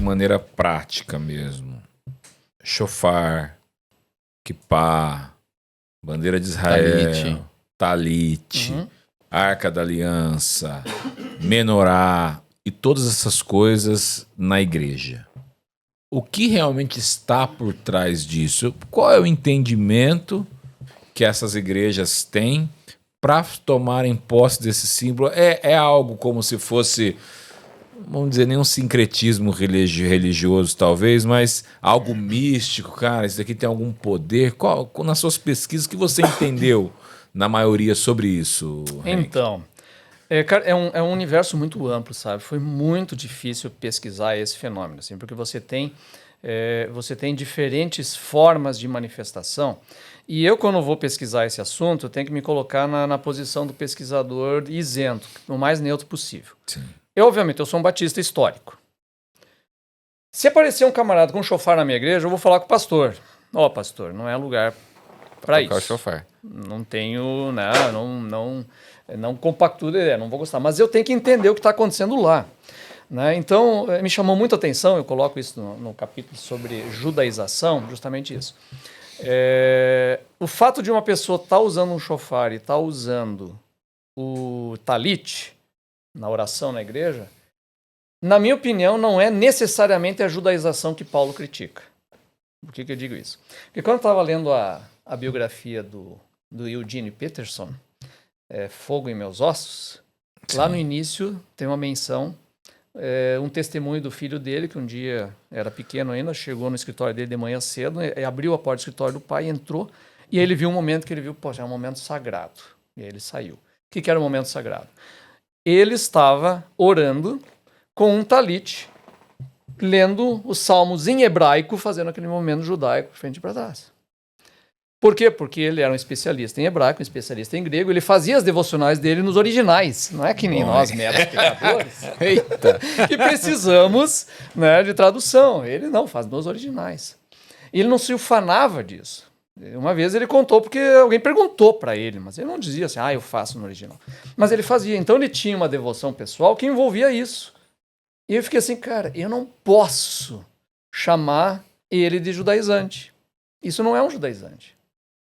maneira prática mesmo. Shofar, kippá, bandeira de Israel, talit, Arca da Aliança, menorá e todas essas coisas na igreja. O que realmente está por trás disso? Qual é o entendimento que essas igrejas têm para tomarem posse desse símbolo? É algo como se fosse, vamos dizer, nem um sincretismo religioso talvez, mas algo místico, cara, isso daqui tem algum poder? Nas suas pesquisas, o que você entendeu na maioria sobre isso, Henk? Então, cara, é um universo muito amplo, sabe? Foi muito difícil pesquisar esse fenômeno, assim, porque você tem diferentes formas de manifestação. E eu, quando vou pesquisar esse assunto, eu tenho que me colocar na posição do pesquisador isento, o mais neutro possível. Sim. Obviamente, eu sou um batista histórico. Se aparecer um camarada com um chofar na minha igreja, eu vou falar com o pastor. Pastor, não é lugar para isso. O chofar. Não tenho, não compactuo a ideia, não vou gostar. Mas eu tenho que entender o que está acontecendo lá. Né? Então, me chamou muita atenção, eu coloco isso no capítulo sobre judaização, justamente isso. O fato de uma pessoa estar usando um chofar e estar usando o talit na oração na igreja, na minha opinião, não é necessariamente a judaização que Paulo critica. Por que eu digo isso? Porque quando eu estava lendo a biografia do Eugene Peterson, Fogo em Meus Ossos, Sim. Lá no início tem uma menção, um testemunho do filho dele, que um dia era pequeno ainda, chegou no escritório dele de manhã cedo, abriu a porta do escritório do pai, entrou, e aí ele viu um momento que ele viu, poxa, é um momento sagrado. E aí ele saiu. O que era o momento sagrado? Ele estava orando com um talit, lendo os salmos em hebraico, fazendo aquele momento judaico de frente para trás. Por quê? Porque ele era um especialista em hebraico, um especialista em grego, ele fazia as devocionais dele nos originais, não é que nem nós, meros pecadores, que precisamos, né, de tradução. Ele não, faz nos originais. E ele não se ufanava disso. Uma vez ele contou porque alguém perguntou para ele, mas ele não dizia assim, eu faço no original. Mas ele fazia. Então ele tinha uma devoção pessoal que envolvia isso. E eu fiquei assim, cara, eu não posso chamar ele de judaizante. Isso não é um judaizante.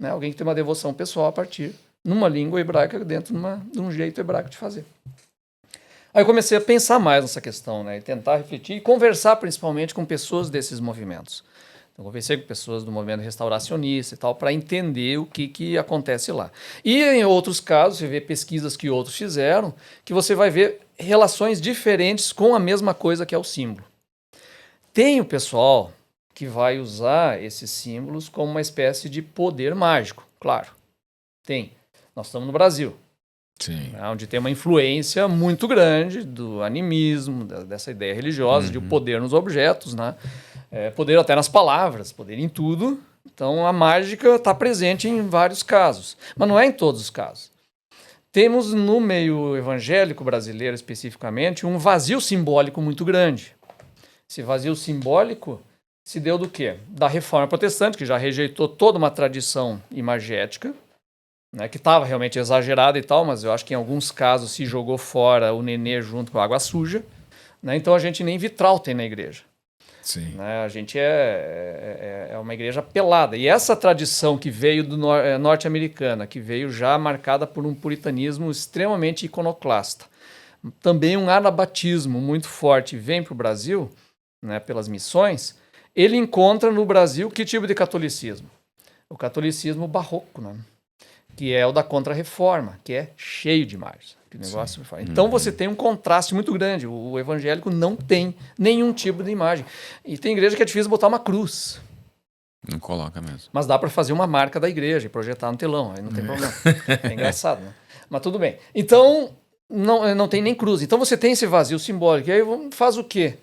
Né? Alguém que tem uma devoção pessoal a partir numa língua hebraica dentro de um jeito hebraico de fazer. Aí eu comecei a pensar mais nessa questão, né? E tentar refletir e conversar principalmente com pessoas desses movimentos. Então, conversei com pessoas do movimento restauracionista e tal, para entender o que acontece lá. E em outros casos, você vê pesquisas que outros fizeram, que você vai ver relações diferentes com a mesma coisa que é o símbolo. Tem o pessoal que vai usar esses símbolos como uma espécie de poder mágico, claro. Tem. Nós estamos no Brasil. Sim. Onde tem uma influência muito grande do animismo, dessa ideia religiosa, de o poder nos objetos, né? Poder até nas palavras, poder em tudo. Então a mágica está presente em vários casos, mas não é em todos os casos. Temos no meio evangélico brasileiro especificamente um vazio simbólico muito grande. Esse vazio simbólico se deu do quê? Da Reforma Protestante, que já rejeitou toda uma tradição imagética, né, que estava realmente exagerada e tal, mas eu acho que em alguns casos se jogou fora o nenê junto com a água suja. Né, então a gente nem vitral tem na igreja. Sim. Né, a gente é uma igreja pelada. E essa tradição que veio do norte-americana, que veio já marcada por um puritanismo extremamente iconoclasta, também um anabatismo muito forte, vem para o Brasil, né, pelas missões, ele encontra no Brasil que tipo de catolicismo? O catolicismo barroco, né? Que é o da Contra-Reforma, que é cheio de imagens. Que negócio. Então você tem um contraste muito grande. O evangélico não tem nenhum tipo de imagem. E tem igreja que é difícil botar uma cruz. Não coloca mesmo. Mas dá para fazer uma marca da igreja e projetar no telão, aí não tem problema. É engraçado, né? Mas tudo bem. Então, não tem nem cruz. Então você tem esse vazio simbólico. E aí faz o quê?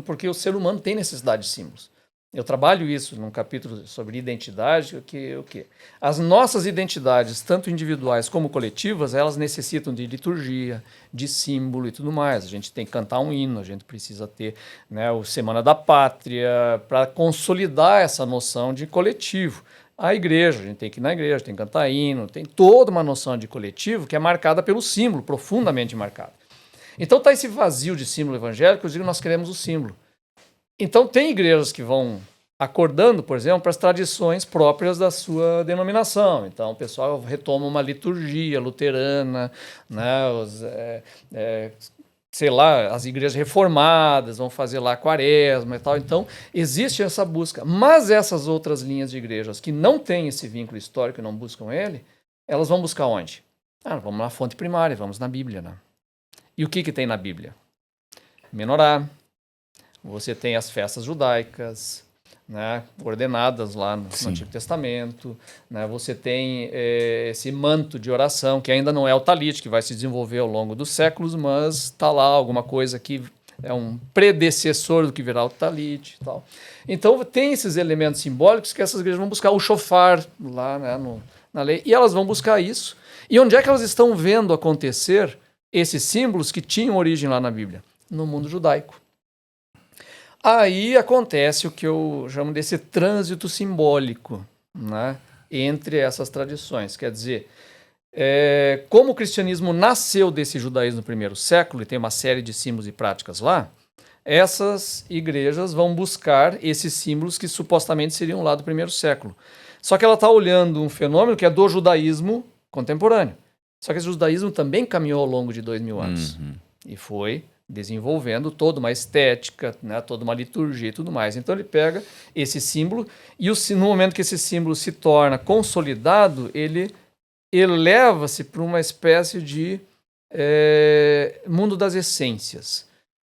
Porque o ser humano tem necessidade de símbolos. Eu trabalho isso num capítulo sobre identidade, o quê? As nossas identidades, tanto individuais como coletivas, elas necessitam de liturgia, de símbolo e tudo mais. A gente tem que cantar um hino, a gente precisa ter, né, o Semana da Pátria, para consolidar essa noção de coletivo. A igreja, a gente tem que ir na igreja, tem que cantar hino, tem toda uma noção de coletivo que é marcada pelo símbolo, profundamente marcada. Então está esse vazio de símbolo evangélico, eu digo, nós queremos o símbolo. Então, tem igrejas que vão acordando, por exemplo, para as tradições próprias da sua denominação. Então, o pessoal retoma uma liturgia luterana, né, sei lá, as igrejas reformadas vão fazer lá a quaresma e tal. Então, existe essa busca. Mas essas outras linhas de igrejas que não têm esse vínculo histórico e não buscam ele, elas vão buscar onde? Vamos na fonte primária, vamos na Bíblia, né? E o que tem na Bíblia? Menorá, você tem as festas judaicas, né, ordenadas lá no Antigo Testamento, né, você tem esse manto de oração, que ainda não é o talit, que vai se desenvolver ao longo dos séculos, mas está lá alguma coisa que é um predecessor do que virá o talit e tal. Então tem esses elementos simbólicos que essas igrejas vão buscar, o shofar lá, né, na lei, e elas vão buscar isso. E onde é que elas estão vendo acontecer esses símbolos que tinham origem lá na Bíblia? No mundo judaico. Aí acontece o que eu chamo desse trânsito simbólico, né, entre essas tradições. Quer dizer, como o cristianismo nasceu desse judaísmo no primeiro século, e tem uma série de símbolos e práticas lá, essas igrejas vão buscar esses símbolos que supostamente seriam lá do primeiro século. Só que ela está olhando um fenômeno que é do judaísmo contemporâneo. Só que esse judaísmo também caminhou ao longo de 2000 anos. E foi desenvolvendo toda uma estética, né, toda uma liturgia e tudo mais. Então ele pega esse símbolo e no momento que esse símbolo se torna consolidado, ele eleva-se para uma espécie de mundo das essências.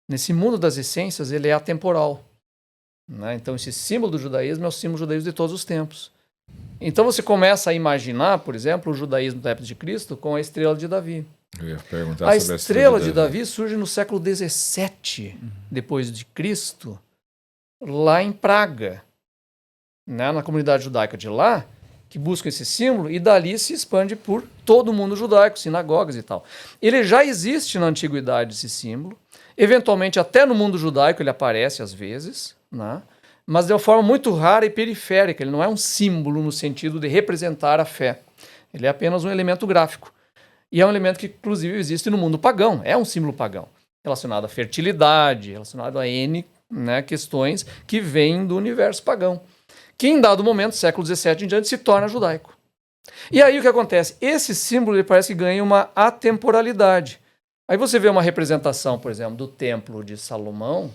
Nesse mundo das essências, ele é atemporal, né? Então esse símbolo do judaísmo é o símbolo do judaísmo de todos os tempos. Então você começa a imaginar, por exemplo, o judaísmo da época de Cristo com a estrela de Davi. Eu ia perguntar A sobre estrela de Davi surge no século XVII, depois de Cristo, lá em Praga, né, na comunidade judaica de lá, que buscam esse símbolo, e dali se expande por todo o mundo judaico, sinagogas e tal. Ele já existe na antiguidade, esse símbolo, eventualmente até no mundo judaico ele aparece às vezes, né, mas de uma forma muito rara e periférica. Ele não é um símbolo no sentido de representar a fé. Ele é apenas um elemento gráfico. E é um elemento que, inclusive, existe no mundo pagão. É um símbolo pagão, relacionado à fertilidade, relacionado a N, né, questões que vêm do universo pagão, que em dado momento, século XVII em diante, se torna judaico. E aí o que acontece? Esse símbolo ele parece que ganha uma atemporalidade. Aí você vê uma representação, por exemplo, do Templo de Salomão,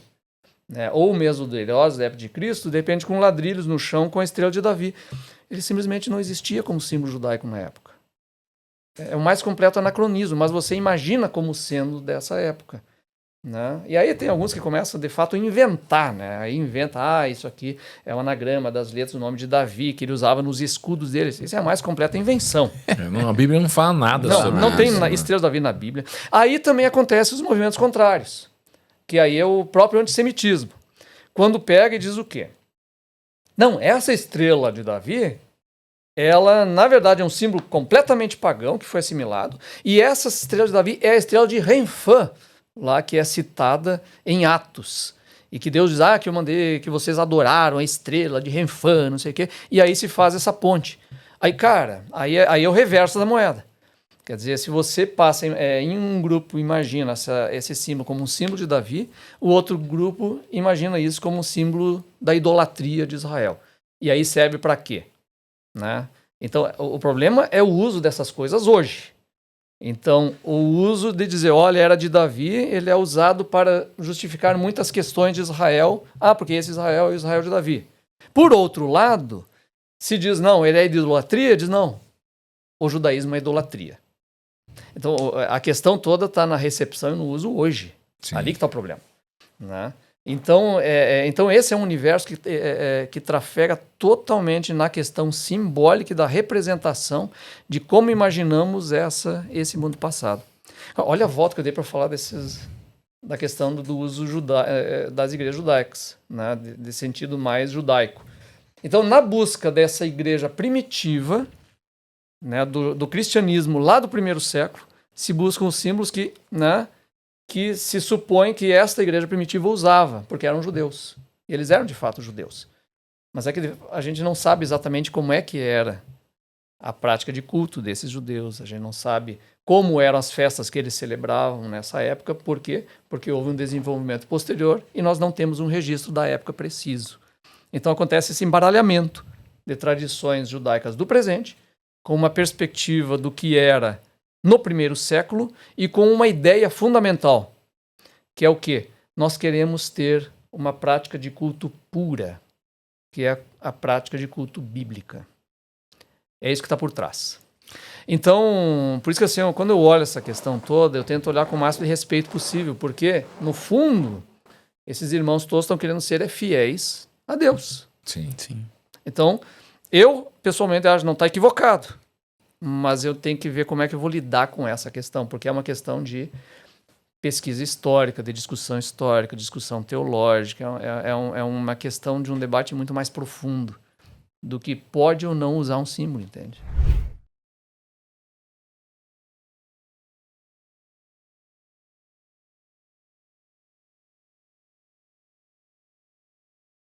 né, ou mesmo do Herodes, da época de Cristo, de repente com ladrilhos no chão com a estrela de Davi. Ele simplesmente não existia como símbolo judaico na época. É o mais completo anacronismo, mas você imagina como sendo dessa época, né? E aí tem alguns que começam, de fato, a inventar, né? Aí inventa, isso aqui é um anagrama das letras do nome de Davi, que ele usava nos escudos dele. Isso é a mais completa invenção. A Bíblia não fala nada sobre isso. Não tem estrela de Davi na Bíblia. Aí também acontecem os movimentos contrários, que aí é o próprio antissemitismo. Quando pega e diz o quê? Não, essa estrela de Davi, ela, na verdade, é um símbolo completamente pagão que foi assimilado. E essa estrela de Davi é a estrela de Renfã, lá que é citada em Atos. E que Deus diz, que eu mandei, que vocês adoraram a estrela de Renfã, não sei o quê. E aí se faz essa ponte. Aí, cara, aí é o reverso da moeda. Quer dizer, se você passa em um grupo, imagina esse símbolo como um símbolo de Davi, o outro grupo imagina isso como um símbolo da idolatria de Israel. E aí serve para quê? Né? Então, o problema é o uso dessas coisas hoje. Então, o uso de dizer, olha, era de Davi, ele é usado para justificar muitas questões de Israel. Porque esse Israel é o Israel de Davi. Por outro lado, se diz, não, ele é de idolatria, diz, não, o judaísmo é idolatria. Então, a questão toda está na recepção e no uso hoje. Sim. Ali que está o problema. Né? Então, esse é um universo que trafega totalmente na questão simbólica e da representação de como imaginamos esse mundo passado. Olha a volta que eu dei para falar da questão do uso das igrejas judaicas, né? De sentido mais judaico. Então, na busca dessa igreja primitiva, né, do cristianismo lá do primeiro século, se buscam os símbolos que se supõe que esta igreja primitiva usava, porque eram judeus. E eles eram, de fato, judeus. Mas é que a gente não sabe exatamente como é que era a prática de culto desses judeus. A gente não sabe como eram as festas que eles celebravam nessa época. Por quê? Porque houve um desenvolvimento posterior e nós não temos um registro da época preciso. Então acontece esse embaralhamento de tradições judaicas do presente, com uma perspectiva do que era no primeiro século e com uma ideia fundamental, que é o quê? Nós queremos ter uma prática de culto pura, que é a prática de culto bíblica. É isso que está por trás. Então, por isso que assim, quando eu olho essa questão toda, eu tento olhar com o máximo de respeito possível, porque, no fundo, esses irmãos todos estão querendo ser fiéis a Deus. Sim. Então, eu, pessoalmente, acho que não está equivocado, mas eu tenho que ver como é que eu vou lidar com essa questão, porque é uma questão de pesquisa histórica, de discussão histórica, discussão teológica, é uma questão de um debate muito mais profundo do que pode ou não usar um símbolo, entende?